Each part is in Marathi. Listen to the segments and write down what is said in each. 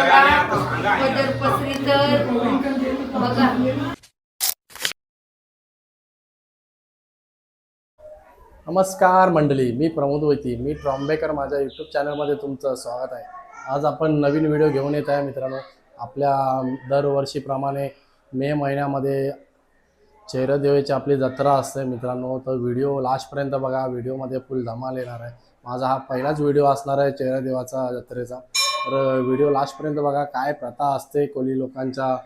करा, पदर पसरी तर बघा. नमस्कार मंडळी, मी प्रमोद वैती, मी ट्रॉम्बेकर. माझ्या यूट्यूब चॅनलमध्ये तुमचं स्वागत आहे. आज आपण नवीन व्हिडिओ घेऊन येत आहे मित्रांनो. आपल्या दरवर्षीप्रमाणे मे महिन्यामध्ये चैरदेवाची आपली जत्रा असते मित्रांनो. तर व्हिडिओ लास्टपर्यंत बघा, व्हिडिओमध्ये फुल धमाल येणार आहे. माझा हा पहिलाच व्हिडिओ असणार आहे चैरदेवाचा जत्रेचा. तर व्हिडिओ लास्टपर्यंत बघा. काय प्रथा असते कोली लोकांच्या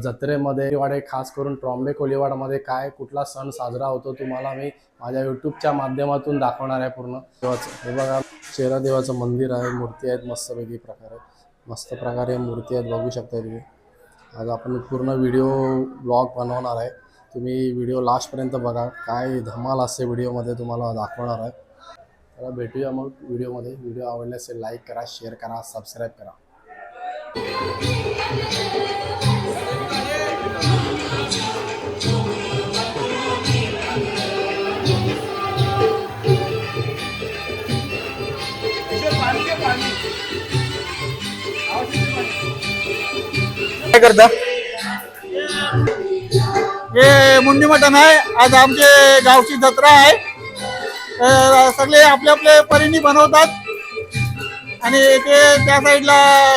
जत्रेमध्ये, कोलीवाडे खास करून ट्रॉम्बे कोलीवाडमध्ये काय कुठला सण साजरा होतो तुम्हाला मी माझ्या यूट्यूबच्या माध्यमातून दाखवणार आहे पूर्ण. हे बघा, चैरदेवाचं मंदिर आहे, मूर्ती आहेत मस्तपैकी प्रकारे, मस्त प्रकारे मूर्ती आहेत, बघू शकता तुम्ही. आज आपण पूर्ण व्हिडिओ ब्लॉग बनवणार आहे. तुम्ही व्हिडिओ लास्टपर्यंत बघा, काय धमाल असते व्हिडिओमध्ये तुम्हाला दाखवणार आहे. तर भेटूया मग व्हिडिओमध्ये. व्हिडिओ आवडले असेल लाईक करा, शेअर करा, सबस्क्राईब करा. काय करता? हे मुंडी मटण आहे. आज आमचे गावची जत्रा आहे. सगळे आपल्या आपल्या परीने बनवतात आणि ते त्या साईडला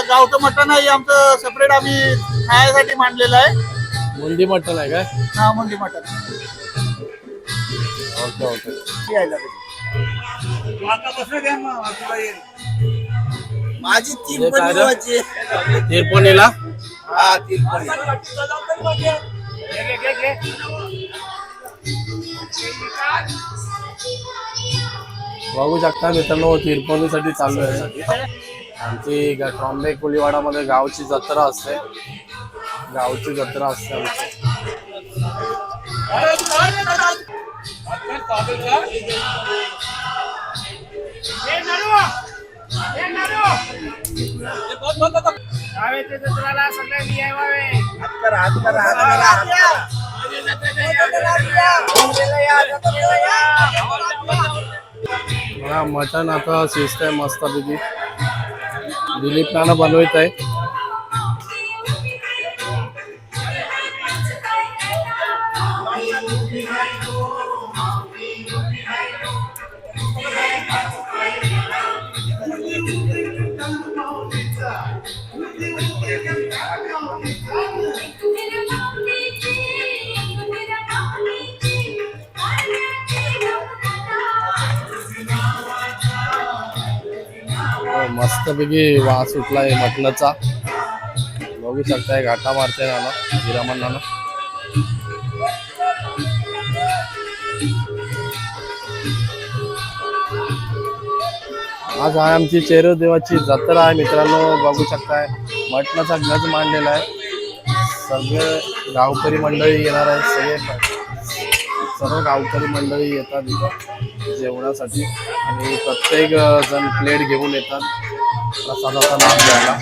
गावचं मटण आहे, आमचं सेपरेट आम्ही खाण्यासाठी मांडलेलं आहे. मुंडी मटण आहे काय? हा, मुंडी मटण. Okay okay. माझी तिरपणीची. तिरपणीला हा, तिरपणी. बघू शकता मित्रांनो, तिरपणीसाठी चालू आहे. आमची ट्रॉम्बे कोलीवाडामध्ये गावची जत्रा असते, गावची जत्रा असते आमची. मला मटण आता शिजतंय मस्तपैकी. दिलीप नाना बनवत आहे. मस्तपैकी वास सुटलाय मटणाचा, बघू शकताय. घाटा मारते नाना, हिरामन नाना. आज आहे आमची चैरदेवाची जत्रा आहे मित्रांनो, बघू शकताय. मटणाचा गज मांडलेला आहे. सगळे गावकरी मंडळी येणार आहे, सर्व गावकरी मंडळी येतात इथं जेवणासाठी आणि प्रत्येक जण प्लेट घेऊन येतात प्रसादाचा लाभ घ्यायला.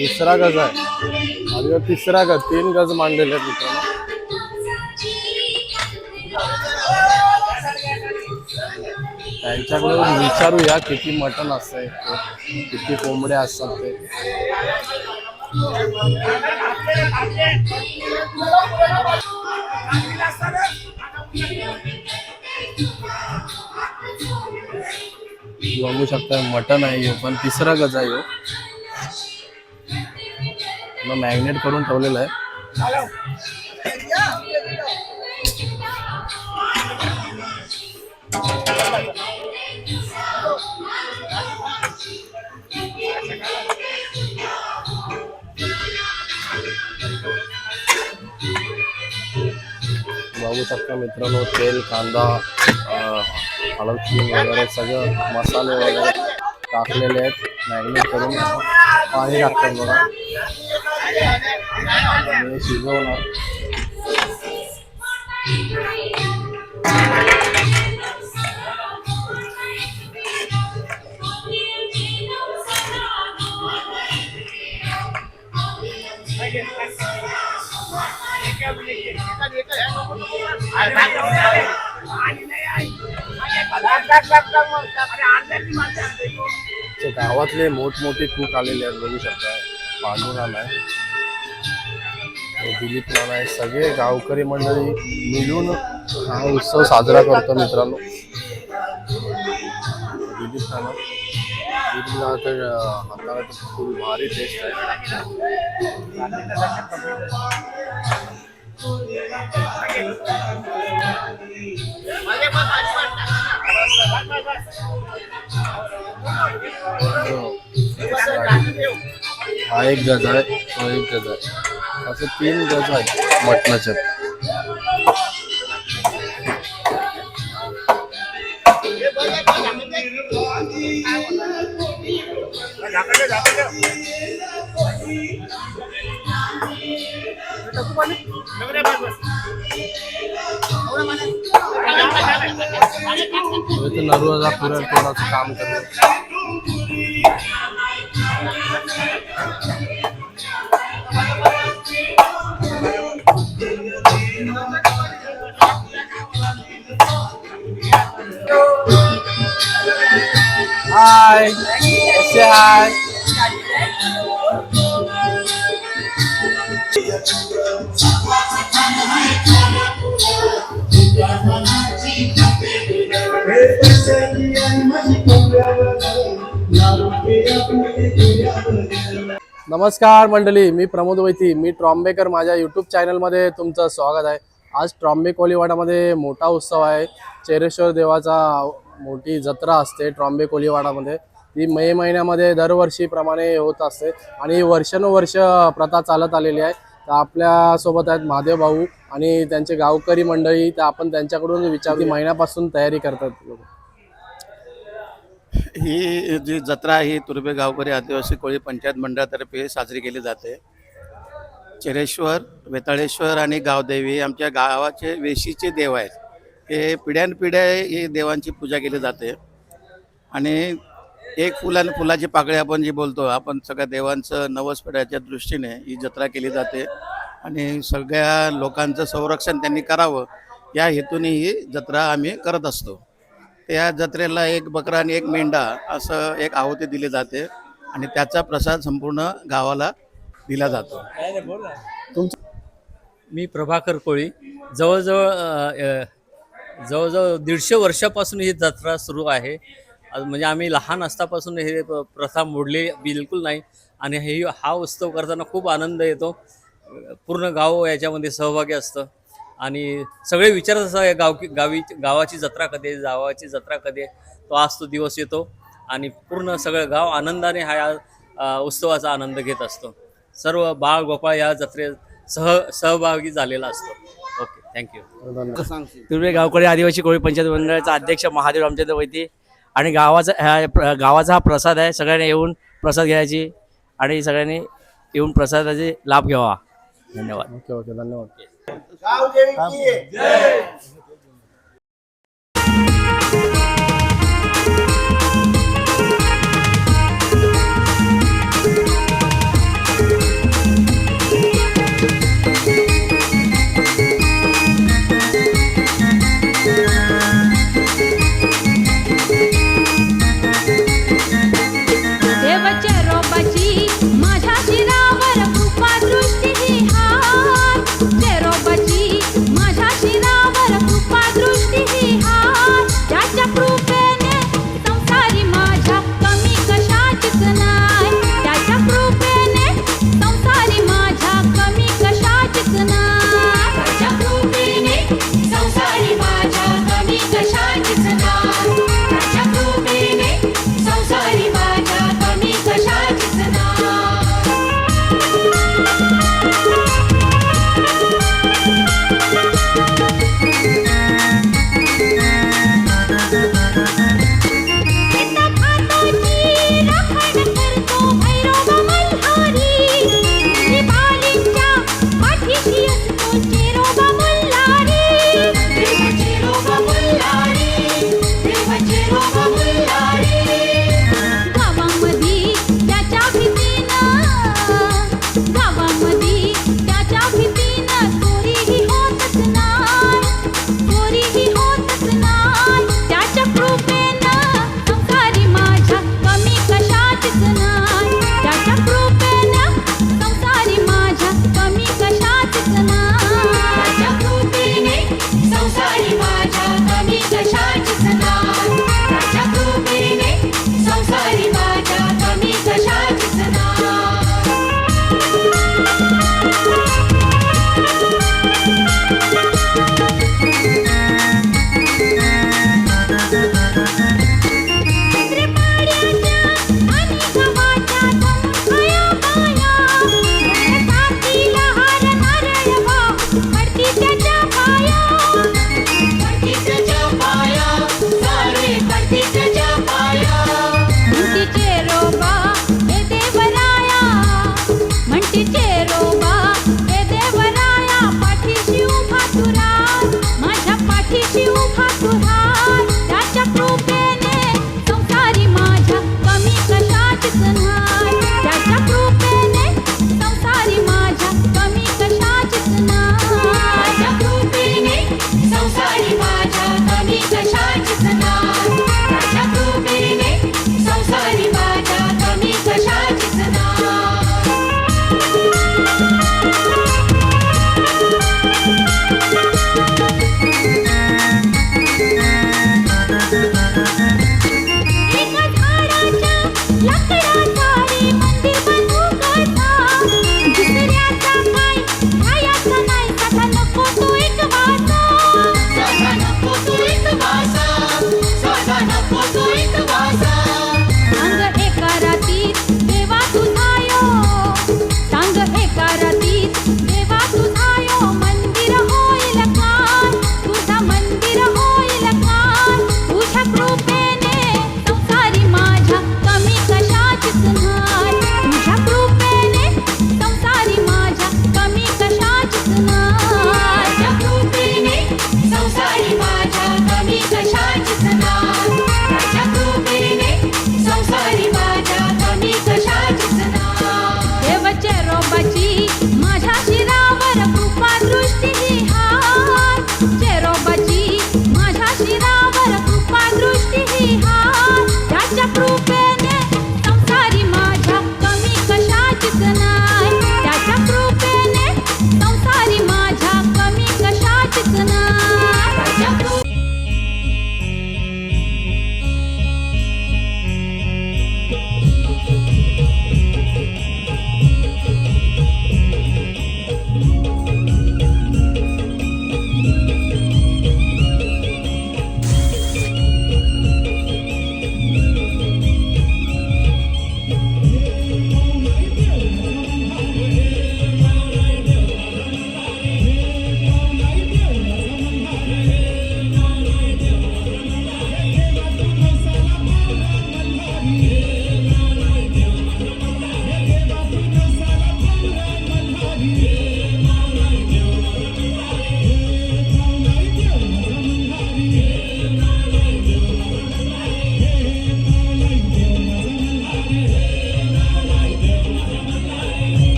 दुसरा गज आहे आणि तिसरा गज, 3 गज मांडलेले आहेत मित्रांनो. त्यांच्याकडे विचारूया किती मटण असतंय, किती कोंबड्या असतात ते. बघू शकता मटण आहे, पण तिसरा गज आहे. मॅग्नेट करून ठेवलेलं आहे. बघू शकता मित्रांनो, तेल, कांदा, हळद वगैरे सगळं मसाले वगैरे टाकलेले आहेत. मॅग्नेट करून पाणी टाकतात बघा, शिजवणार. ते गावातले मोठमोठे कूक आलेले आहेत, बघू शकता. पांडुराम आहे, दिलीप नाना आहे, सगळे गावकरी मंडळी मिळून हा उत्सव साजरा करतो मित्रांनो. दिलीप नाना तर हाताला खूप भारी टेस्ट आहे. हा एक गज आहे, तो एक गज आहे, असं 3 गज आहेत मटणाचे. नरुआचा पुरण तोडाचं काम करतो. हाय, कसे हाय? नमस्कार मंडळी, मी प्रमोद वैती, मी ट्रॉम्बेकर. माझ्या यूट्यूब चॅनलमध्ये तुमचं स्वागत आहे. आज ट्रॉम्बे कोलीवाडामध्ये मोठा उत्सव आहे. चेरेश्वर देवाचा मोठी जत्रा असते ट्रॉम्बे कोलीवाडामध्ये. ती मे महिन्यामध्ये दरवर्षीप्रमाणे होत असते आणि वर्षानुवर्ष प्रथा चालत आलेली आहे. तर आपल्यासोबत आहेत महादेव भाऊ आणि त्यांचे गावकरी मंडळी. तर आपण त्यांच्याकडून विचारली महिन्यापासून तयारी करतात. ही जी जत्रा ही तुर्भे गावकरी आदिवासी कोळी पंचायत मंडळातर्फे साजरी केली जाते. चेरेश्वर, वेताळेश्वर आणि गावदेवी आमच्या गावाचे वेशीचे देव आहेत. हे पिढ्यानपिढ्या ही देवांची पूजा केली जाते आणि एक फुलाची पाकळी आपण जी बोलतो, आपण सगळ्या देवांचं नवस फेडायच्या दृष्टीने ही जत्रा केली जाते आणि सगळ्या लोकांचं संरक्षण त्यांनी करावं या हेतूने ही जत्रा आम्ही करत असतो. त्या जत्रेला एक बकरा आणि एक मेंढा असं एक आहुती दिली जाते आणि त्याचा प्रसाद संपूर्ण गावाला दिला जातो. मी प्रभाकर कोळी. जवळजवळ 150 वर्षापासून ही जत्रा सुरू आहे. म्हणजे आम्ही लहान असतापासून हे प्रथा मोडली बिलकुल नाही आणि हा उत्सव करताना खूप आनंद येतो. पूर्ण गाव याच्यामध्ये सहभागी असतं आणि सगळे विचारत असतात गावाची जत्रा कधी आहे, गावाची जत्रा कधी आहे. तो आज तो दिवस येतो आणि पूर्ण सगळं गाव आनंदाने हा उत्सवाचा आनंद घेत असतो. सर्व बाळ गोपाळ या जत्रेत सहभागी झालेला असतो. Okay, thank you. तुर्भे गावकरी आदिवासी कोळी पंचायत मंडळाचा अध्यक्ष महादेव रामचंद्र वैती आणि गावाचा हा प्रसाद आहे. सगळ्यांनी येऊन प्रसाद घ्यायची आणि सगळ्यांनी येऊन प्रसादाचे लाभ घ्यावा. धन्यवाद. ओके, धन्यवाद. देवाच्या रोपाची माझ्या शिरावर कृपा दृष्टी हात. ते रोपाची माझ्या शिरावर म्हणतीचे रोबा हे देवराया पाठीशी उभा तुरा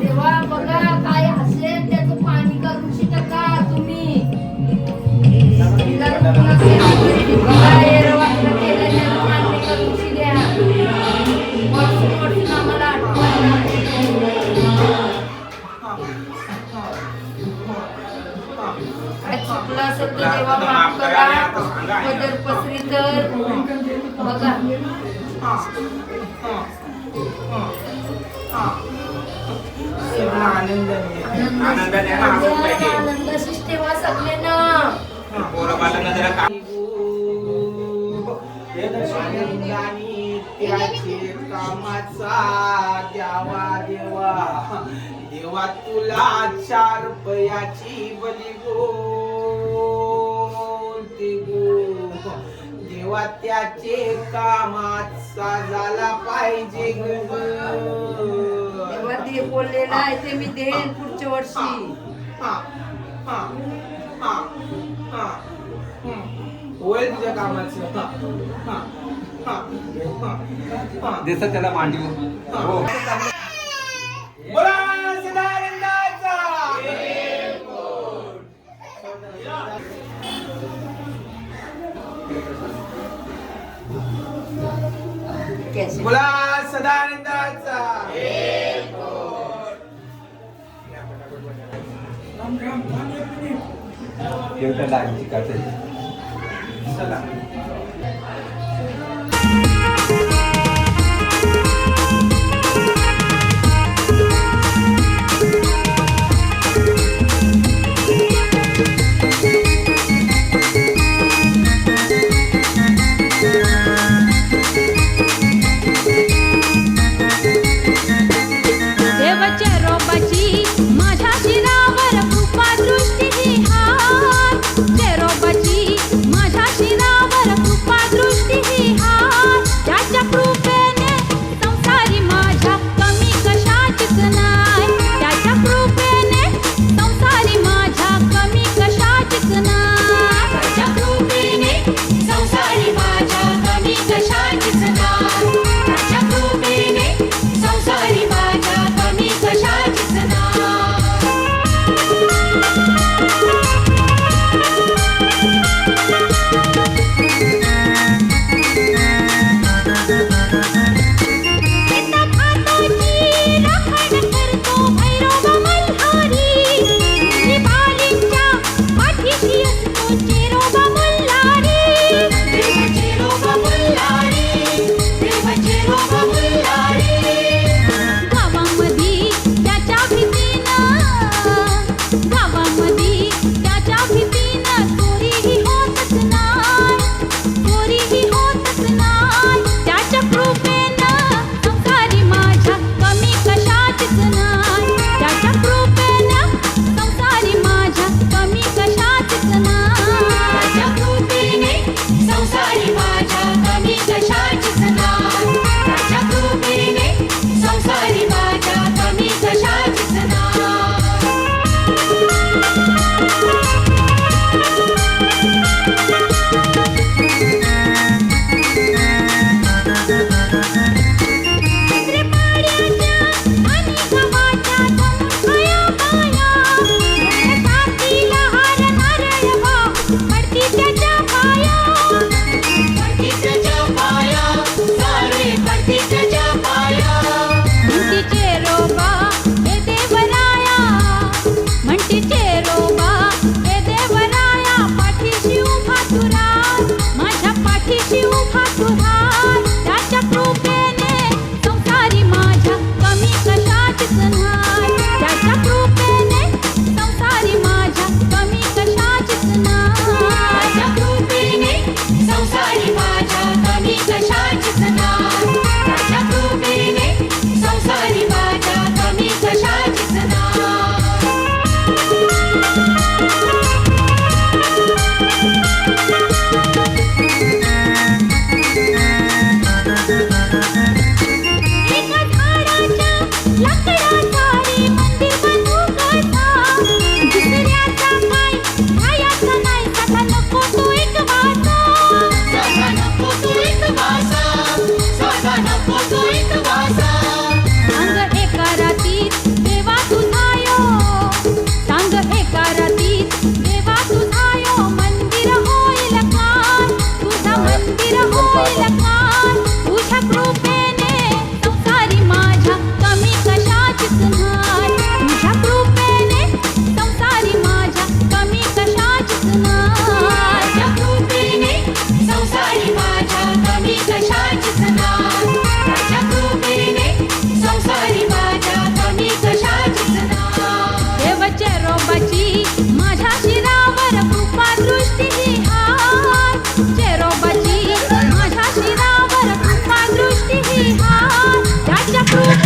देवा बघा काय असेल त्याचं पाणी करून शिका तुम्ही तिला तुम्हाला सेवा केली. बघा एरवाकडं केलं त्याला पाणी करून शिद्या वर्षून आम्हाला आठवण काय चुकलं असेल तर देवा माफ करा पदर पसरी तर बघा आनंद ठेवा सगळ्यांना त्याचे कामाचा द्यावा देवा देवा तुला 4 रुपयाची बली बोलते गो देवा त्याचे कामाचा झाला पाहिजे ग तेव्हा ते बोललेलं आहे ते मी देईन पुढच्या वर्षी होईल तुझ्या कामाचं देसात त्याला मांडीव हो बोला सदानंदाचा बोला सदानंदाचा देवता लागली का ते चला देवाच्या रोपाची माझ्या शिरावर कृपा दृष्टी ही हार त्या रोपाची माझ्या शिरावर कृपा दृष्टी ही हार त्याच्या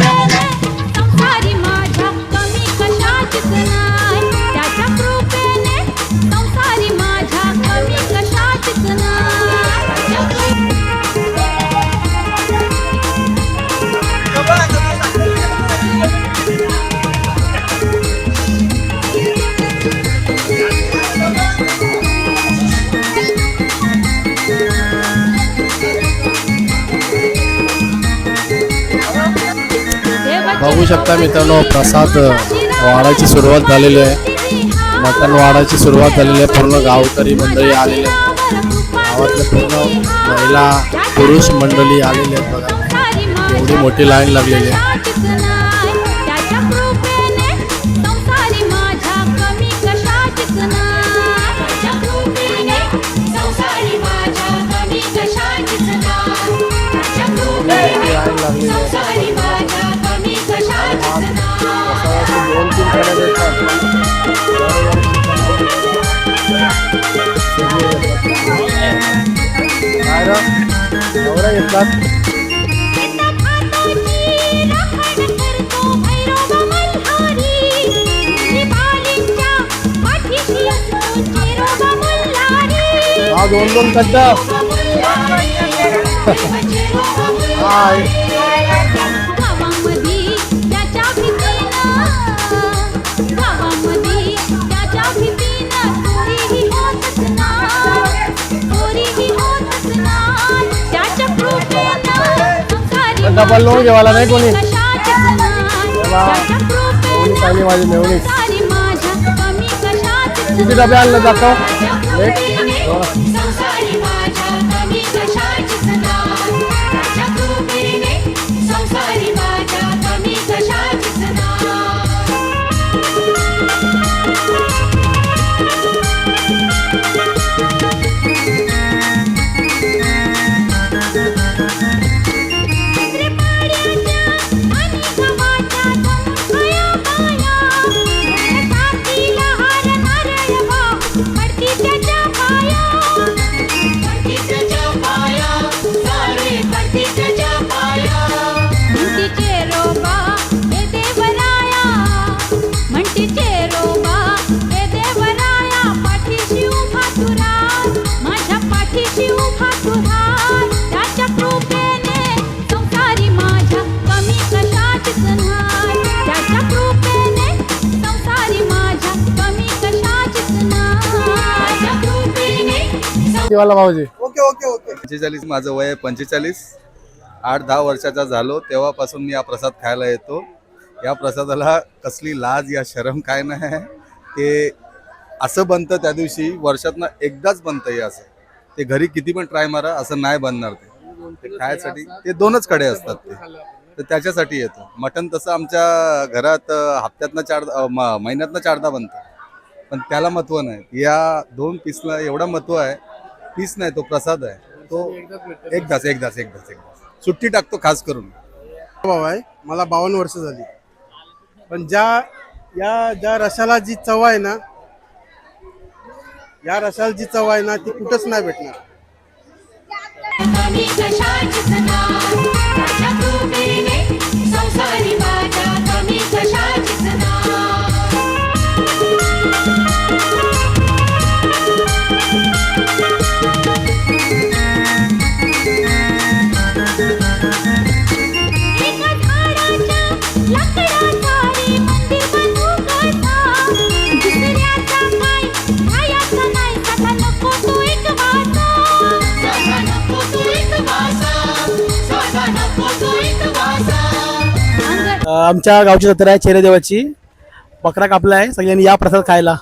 कृपेने संसारी माझ्या कमी कशाचीच नाही त्याच्या कृपेने संसारी माझ्या कमी कशाचीच बघू शकता मित्रांनो, प्रसाद वाढायची सुरुवात झालेली आहे. मटण वाढायची सुरुवात झालेली आहे. पूर्ण गावकरी मंडळी आलेले आहेत. गावातले पूर्ण महिला पुरुष मंडळी आलेले आहेत. बघा एवढी मोठी लाईन लागलेली आहे. त्याच्या कृपेने संसारी माझ्या कमी कशाचीच नाही त्याच्या कृपेने संसारी माझ्या कमी कशाचीच नाही त्याच्या कृपेने संसारी माझ्या कमी कशाचीच नाही 2-3 कडे देतात. काय रे? एवढा घेतलात? हा 2-2 खड्डा. गावामध्ये त्याच्या भीतीनं चोरीही होतच नाही त्याच्या कृपेनं संसारी डबल लोन घेवायला नाही कोणी. कशाचीच नाही त्याच्या मेवणी चालली माझी मेवणी. संसारी माझ्या कमी कशाचीच किती डबे आणले जातो? संसारी माझ्या कमी कशाचीच नाही त्याच्या कृपेने संसारी माझ्या कमी कशाचीच नाही वाला भाऊजी. Okay okay okay. 45 माझं वय आहे. 45 8-10 वर्षाचा झालो तेव्हापासून मी हा प्रसाद खायला येतो. या प्रसादाला कसली लाज या शरम काय नाही. ते असं बनतं त्या दिवशी, वर्षातनं एकदाच बनतं हे असं. ते घरी किती पण ट्राय मारा असं नाही बनणार. ते खायसाठी ते 2च कडे असतात ते, तर त्याच्यासाठी येतो. मटण तसं आमच्या घरात हप्त्यातनं महिन्यातनं 4दा बनतं, पण त्याला महत्त्व नाही. या 2 पीसला एवढा महत्त्व आहे. पीस नाही, तो प्रसाद आहे. तो एकदाच सुट्टी टाकतो खास करून. भाऊ आहे, मला 52 वर्ष झाली, पण ज्या रसाला जी चव आहे ना, या रसाला जी चव आहे ना, ती कुठंच नाही भेटणार. कमी कशाचीच नाही त्याच्या कृपेने संसारी माझ्या कमी कशाचीच नाही आमच्या गावची जत्रा आहे चेहरे देवाची. बकरा कापला आहे, सगळ्यांनी या प्रसाद खायला.